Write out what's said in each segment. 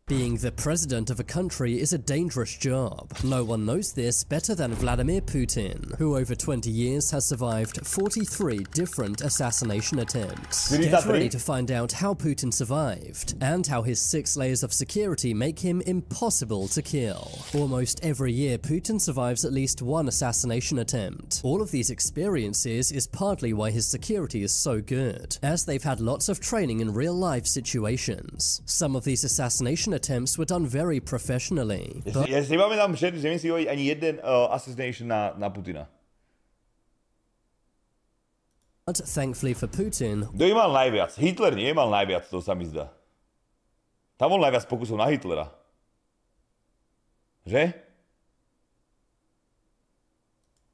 Being the president of a country is a dangerous job. No one knows this better than Vladimír Putin, who over 20 years has survived 43 different assassination attempts. Get ready to find out how Putin survived, and how his 6 layers of security make him impossible to kill. Almost every year, Putin survives at least one assassination attempt. All of these experiences is partly why his security is so good, as they've had lots of training in real-life situations. Some of these assassination attempts were done very professionally. Ja si nepamätám, že neviem si hovoriť ani jeden assassination na Putina. But thankfully for Putin, kto ich mal najviac? Hitler nemal najviac, to sa mi zdá. Tam bol najviac pokusov na Hitlera. Že?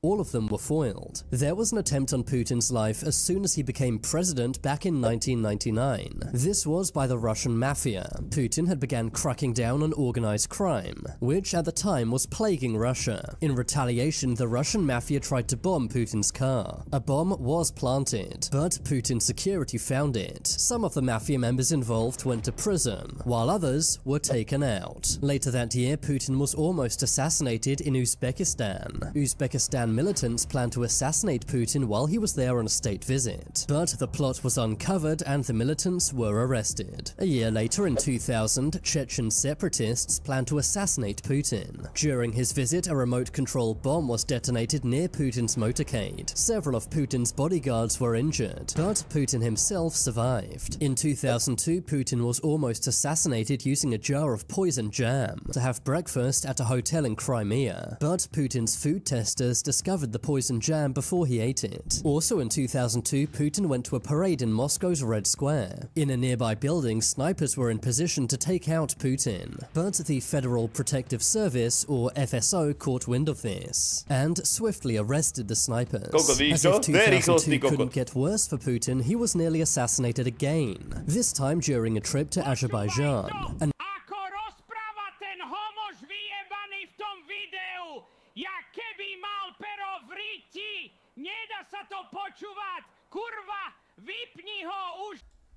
all of them were foiled. There was an attempt on Putin's life as soon as he became president back in 1999. This was by the Russian mafia. Putin had begun cracking down on organized crime, which at the time was plaguing Russia. In retaliation, the Russian mafia tried to bomb Putin's car. A bomb was planted, but Putin's security found it. Some of the mafia members involved went to prison, while others were taken out. Later that year, Putin was almost assassinated in Uzbekistan. Uzbekistan militants planned to assassinate Putin while he was there on a state visit, but the plot was uncovered and the militants were arrested. A year later, in 2000, Chechen separatists planned to assassinate Putin. During his visit, a remote-controlled bomb was detonated near Putin's motorcade. Several of Putin's bodyguards were injured, but Putin himself survived. In 2002, Putin was almost assassinated using a jar of poison jam to have breakfast at a hotel in Crimea, but Putin's food testers discovered the poison jam before he ate it. Also in 2002, Putin went to a parade in Moscow's Red Square. In a nearby building, snipers were in position to take out Putin, but the Federal Protective Service, or FSO, caught wind of this and swiftly arrested the snipers. As if 2002 couldn't get worse for Putin, he was nearly assassinated again, this time during a trip to Azerbaijan.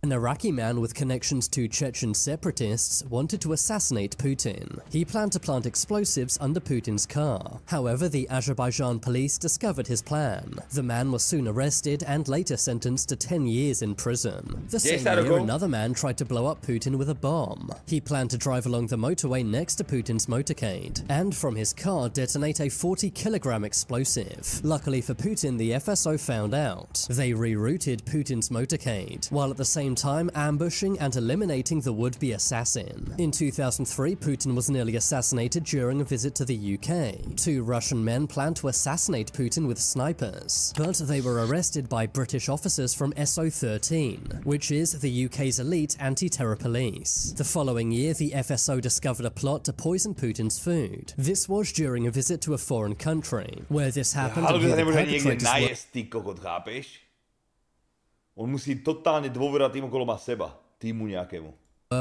An Iraqi man with connections to Chechen separatists wanted to assassinate Putin. He planned to plant explosives under Putin's car. However, the Azerbaijan police discovered his plan. The man was soon arrested and later sentenced to 10 years in prison. The same year, another man tried to blow up Putin with a bomb. He planned to drive along the motorway next to Putin's motorcade and from his car detonate a 40-kilogram explosive. Luckily for Putin, the FSO found out. They rerouted Putin's motorcade, while at the same time ambushing and eliminating the would-be assassin. In 2003, Putin was nearly assassinated during a visit to the UK. 2 Russian men planned to assassinate Putin with snipers, but they were arrested by British officers from SO13, which is the UK's elite anti-terror police. The following year, the FSO discovered a plot to poison Putin's food. This was during a visit to a foreign country. Where this happened, on musí totálne dôverovať tým okolo seba, týmu nejakému.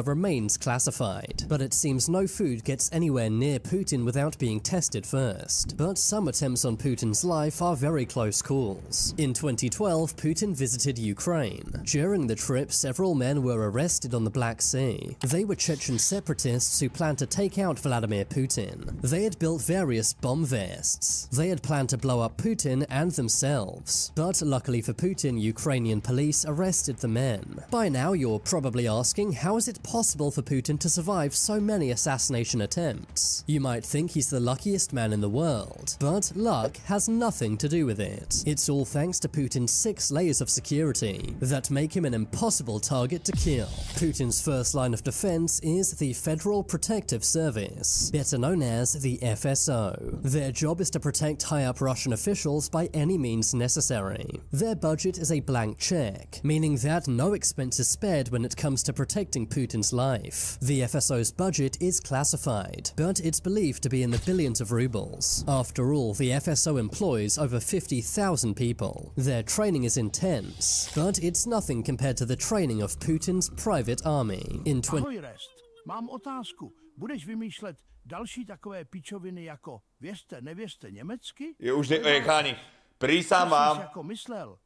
Remains classified, but it seems no food gets anywhere near Putin without being tested first. But some attempts on Putin's life are very close calls. In 2012, Putin visited Ukraine. During the trip, several men were arrested on the Black Sea. They were Chechen separatists who planned to take out Vladimír Putin. They had built various bomb vests. They had planned to blow up Putin and themselves. But luckily for Putin, Ukrainian police arrested the men. By now, you're probably asking, how is it possible for Putin to survive so many assassination attempts? You might think he's the luckiest man in the world, but luck has nothing to do with it. It's all thanks to Putin's 6 layers of security that make him an impossible target to kill. Putin's first line of defense is the Federal Protective Service, better known as the FSO. Their job is to protect high-up Russian officials by any means necessary. Their budget is a blank check, meaning that no expense is spared when it comes to protecting Putin's life. The FSO's budget is classified, but it's believed to be in the billions of rubles. After all, the FSO employs over 50,000 people. Their training is intense, but it's nothing compared to the training of Putin's private army. Ahoj Restt, mám otázku. Budeš vymýšlet další takové pičoviny jako věřte, nevěřte německy? Je už cháni, prísám vám. Jako myslel,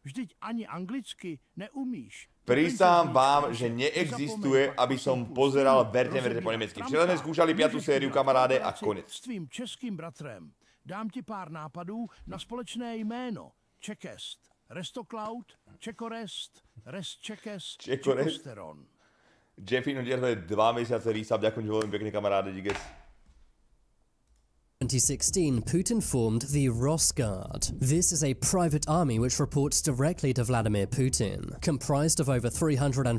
Vždyť ani anglicky neumíš. Prísahám vám, že neexistuje, aby som pozeral verte po nemecky. Včera sme skúšali 5. sériu, kamaráde, a konec. S tvým českým bratrem dám ti pár nápadů na společné jméno. Čekest, Restocloud, Čekorest, Restčekes, Čekosteron. Jeffy, no 2 mesiace resub, ďakujem veľmi pekne, kamaráde, díky. 2016, Putin formed the Rosguard. This is a private army which reports directly to Vladimir Putin, comprised of over 340,000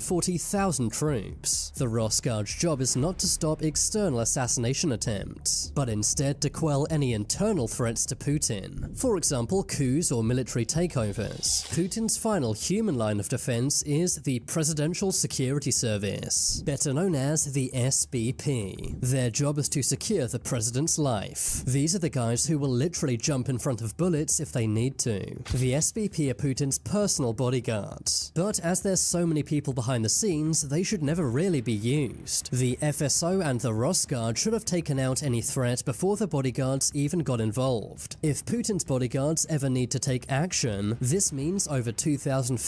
troops. The Rosguard's job is not to stop external assassination attempts, but instead to quell any internal threats to Putin, for example coups or military takeovers. Putin's final human line of defense is the Presidential Security Service, better known as the SBP. Their job is to secure the president's life. These are the guys who will literally jump in front of bullets if they need to. The SBP are Putin's personal bodyguards, but as there's so many people behind the scenes, they should never really be used. The FSO and the Rosguard should have taken out any threat before the bodyguards even got involved. If Putin's bodyguards ever need to take action, this means over 2,500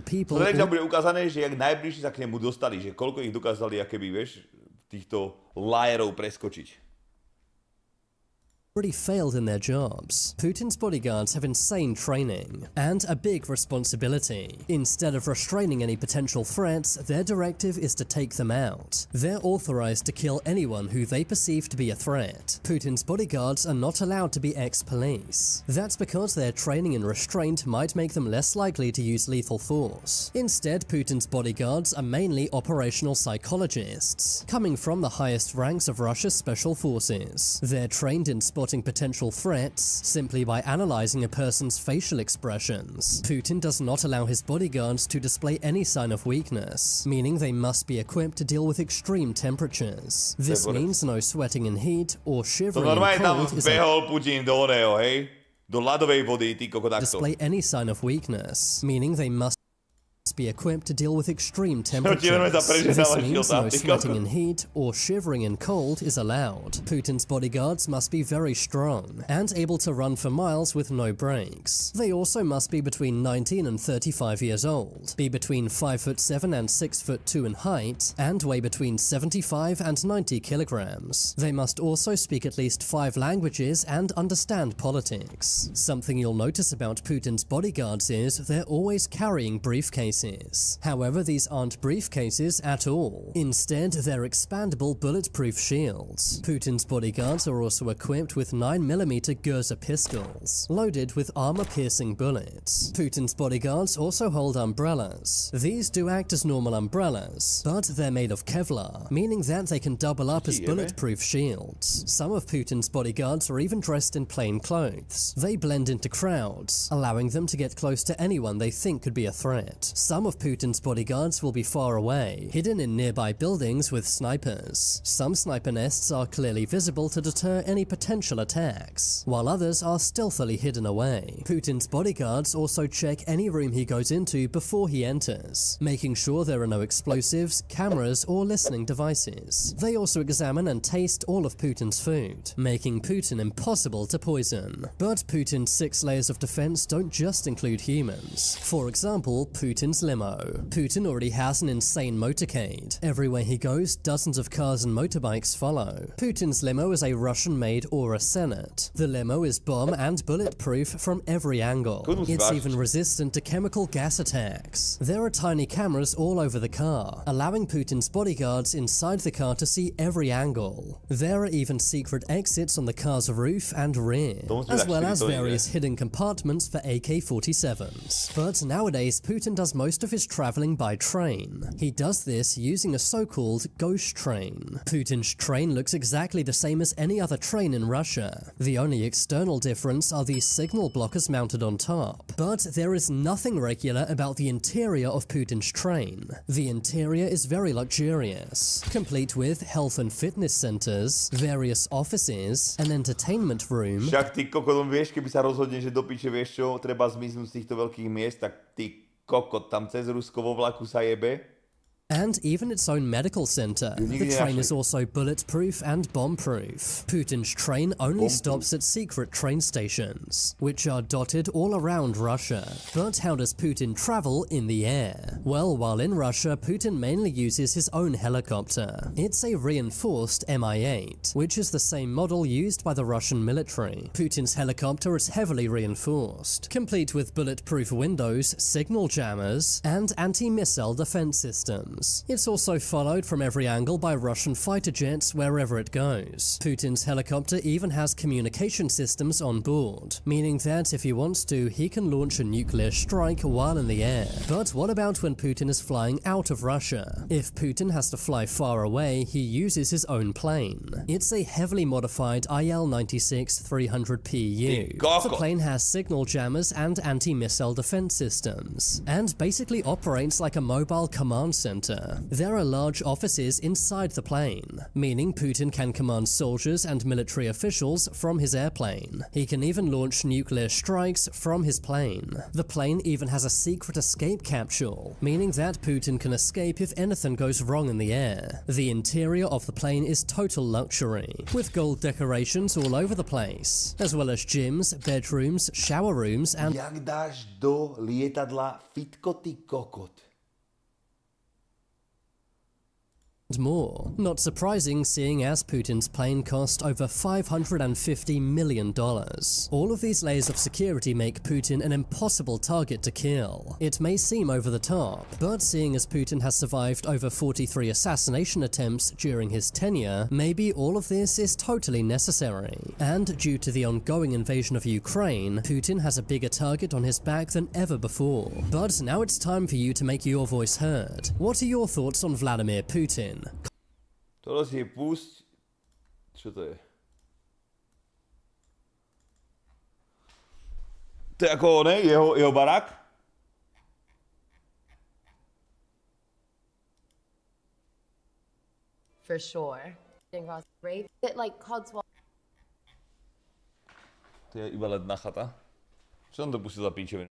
people... To tam bude ukázané, že jak najbližšie sa k nemu dostali, že koľko ich dokázali, akéby, vieš, týchto lajerov preskočiť. Already failed in their jobs. Putin's bodyguards have insane training and a big responsibility. Instead of restraining any potential threats, their directive is to take them out. They're authorized to kill anyone who they perceive to be a threat. Putin's bodyguards are not allowed to be ex-police. That's because their training and restraint might make them less likely to use lethal force. Instead, Putin's bodyguards are mainly operational psychologists, coming from the highest ranks of Russia's special forces. They're trained in spotting potential threats simply by analyzing a person's facial expressions. Putin does not allow his bodyguards to display any sign of weakness, meaning they must be equipped to deal with extreme temperatures. This means no sweating in heat or shivering in cold is Putin do oného, hej? Do ľadovej vody, ty kokot, takto. Display any sign of weakness, meaning they must be equipped to deal with extreme temperatures. This means no sweating in heat or shivering in cold is allowed. Putin's bodyguards must be very strong and able to run for miles with no breaks. They also must be between 19 and 35 years old, be between 5'7" and 6'2" in height, and weigh between 75 and 90 kilograms. They must also speak at least 5 languages and understand politics. Something you'll notice about Putin's bodyguards is they're always carrying briefcases. However, these aren't briefcases at all. Instead, they're expandable bulletproof shields. Putin's bodyguards are also equipped with 9mm Gurza pistols, loaded with armor-piercing bullets. Putin's bodyguards also hold umbrellas. These do act as normal umbrellas, but they're made of Kevlar, meaning that they can double up as bulletproof shields. Some of Putin's bodyguards are even dressed in plain clothes. They blend into crowds, allowing them to get close to anyone they think could be a threat. Some of Putin's bodyguards will be far away, hidden in nearby buildings with snipers. Some sniper nests are clearly visible to deter any potential attacks, while others are stealthily hidden away. Putin's bodyguards also check any room he goes into before he enters, making sure there are no explosives, cameras, or listening devices. They also examine and taste all of Putin's food, making Putin impossible to poison. But Putin's 6 layers of defense don't just include humans. For example, Putin's limo. Putin already has an insane motorcade. Everywhere he goes, dozens of cars and motorbikes follow. Putin's limo is a Russian-made Aura Senate. The limo is bomb and bulletproof from every angle. It's even resistant to chemical gas attacks. There are tiny cameras all over the car, allowing Putin's bodyguards inside the car to see every angle. There are even secret exits on the car's roof and rear, as well as various hidden compartments for AK-47s. But nowadays, Putin does most of his traveling by train. He does this using a so-called ghost train. Putin's train looks exactly the same as any other train in Russia. The only external difference are the signal blockers mounted on top. But there is nothing regular about the interior of Putin's train. The interior is very luxurious, complete with health and fitness centers, various offices, an entertainment room. Však ty kokot, vieš, keby sa rozhodne, že do piče, vieš čo, treba zmiznúť z týchto veľkých miest, tak ty kokot, tam cez Rusko vo vlaku sa jebe. and even its own medical center. The train is also bulletproof and bomb-proof. Putin's train only stops at secret train stations, which are dotted all around Russia. But how does Putin travel in the air? Well, while in Russia, Putin mainly uses his own helicopter. It's a reinforced Mi-8, which is the same model used by the Russian military. Putin's helicopter is heavily reinforced, complete with bulletproof windows, signal jammers, and anti-missile defense systems. It's also followed from every angle by Russian fighter jets wherever it goes. Putin's helicopter even has communication systems on board, meaning that if he wants to, he can launch a nuclear strike while in the air. But what about when Putin is flying out of Russia? If Putin has to fly far away, he uses his own plane. It's a heavily modified IL-96-300PU. The plane has signal jammers and anti-missile defense systems, and basically operates like a mobile command center. There are large offices inside the plane, meaning Putin can command soldiers and military officials from his airplane. He can even launch nuclear strikes from his plane. The plane even has a secret escape capsule, meaning that Putin can escape if anything goes wrong in the air. The interior of the plane is total luxury, with gold decorations all over the place, as well as gyms, bedrooms, shower rooms, and Jak dáš do lietadla fitko, ty kokot? more. Not surprising, seeing as Putin's plane cost over $550 million. All of these layers of security make Putin an impossible target to kill. It may seem over the top, but seeing as Putin has survived over 43 assassination attempts during his tenure, maybe all of this is totally necessary. And due to the ongoing invasion of Ukraine, Putin has a bigger target on his back than ever before. But now it's time for you to make your voice heard. What are your thoughts on Vladimír Putin? Tohle si pusť. Čo to je? To je ako ne? Jeho barák? For sure. Rape that like Codswell. To je iba ledná chata. Čo som to pustil za píčovinu?